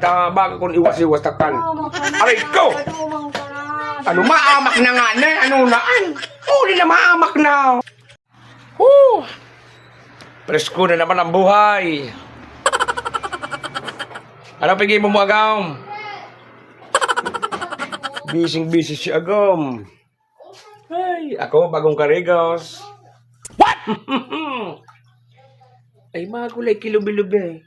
Bago kong iwas-iwas takpan. Aray ko! Ano, maamak na nga na? Ano naan? Uli na maamak na. Woo! Presko na naman ang buhay. Ano pigi mo agam? Bising-busy si agam. Ay, ako bagong karigos. What? Ay, mga kulay kilubi-lubi.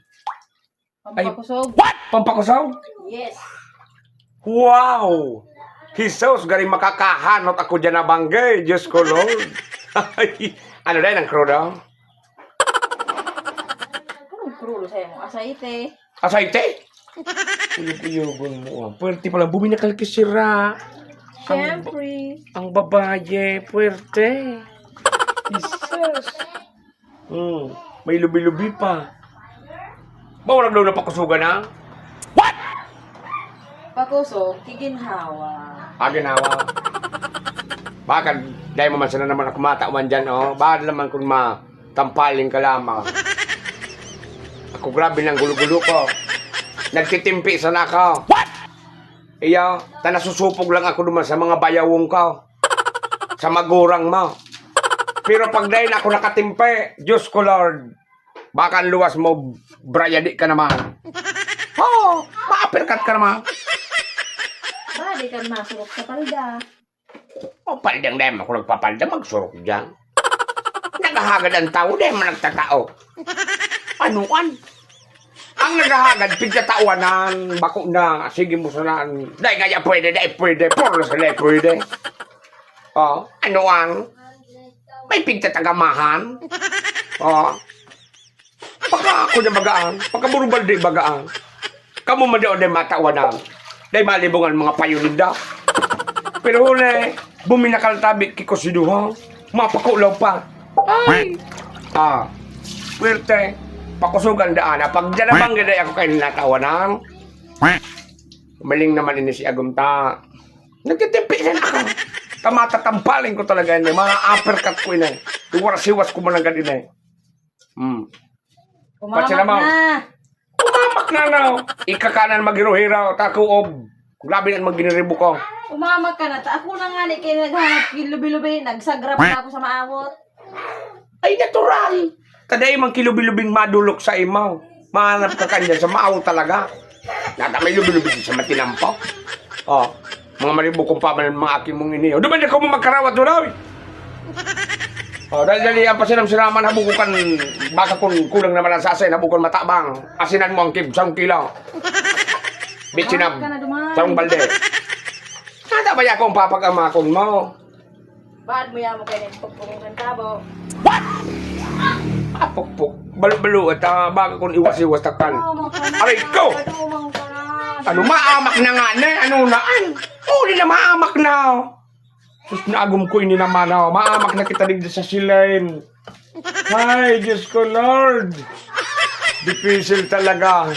Pampakusog? What? Pampakusog? Yes. Wow! Jesus, galing makakahanot ako dyan na banggay. Diyos ko, Lord. Ay, ano dahil ang crew daw? Anong krulo sa'yo mo? Asaite. Asaite? Uyog-uyogon mo. Puwerte pala, buminakal-kisira. Siyempre. Ang babaye, puwerte. Jesus. May lubi-lubi pa. Bawal na pakusugan na? Pakusog, kiginhawa. Ginawa. Bakit? Dahil mo man sana naman ako matawan dyan, oh. Bakit naman kung matampaling ka lamang? Ako grabe ng gulo-gulo ko. Nagtitimpi sana ako. What? Iya, nasususupog lang ako naman sa mga bayawong ko. Sa magurang mo. Pero pag dahil ako nakatimpi, Diyos ko Lord, baka ang luwas mo, brayadi ka naman. Oo, ma-uppercut ka naman. Bali ka masurok sa palda. O, paldang dahil ako nagpapalda, magsurok dyan. Nagahagad ang tao, dahil man nagtatao. Anuan? Ang nagahagad, pigkatauanan, bako na, sige mo sanaan. Dahil kaya pwede, puro sa dahil pwede. O, anuan? May pigtatagamahan. O, baka ako na bagaan, baka burubal di bagaan. Kamu man doon dahil matawanan. Dahil malibungan mga payulinda. Pero huli, buminakal tabi kiko siduha. Mapakulaw pa. Ay! Swerte. Pakusugan daan. Pag dyan naman ganda ako kayo natawanan. Maling naman ini si Agumta. Nagtitimpi na ako. Tamatatampaling ko talaga yun. Mga uppercut ko yun. Iwaras-iwas ko man ang ganun. Umamak Patsa naman. na. Umamak na na. Ikakanan magiruhiraw. Takuob. Grabe na maginiribo ko. Umamak ka na. Ako na nga ni kayo naghanap kilubi-lubi. Nagsagrap na ako sa maawot. Ay, natural. Taday mang kilubi-lubing madulok sa imaw. Mahanap ka kanya sa maaw talaga. Nata may lubi-lubi sa matinampaw. Oh, mga maribo kong pamanan mga aking mong iniyo. Doon ba niya ko mo magkarawat doon? Oh, dali ang pasinam-sinaman habukukan. Baka kung kulang naman ang sasay, habukukan matabang. Asinan mo ang kib, 1 kilo. Bitsinam, sarong balde. Nada ba yakong papag-amakon mo? Baad mo yan mo kayo nagpagpungan tabo. Pukpuk, balu-balu at baka kung iwas-iwas takpan. Aray ko! Ano, maamak na nga na? Ano naan? Uli na maamak na. Sus, naagum ko ini naman ako. Maamak na kita digda sa silain. Ay, Diyos ko, Lord. Difficile talaga.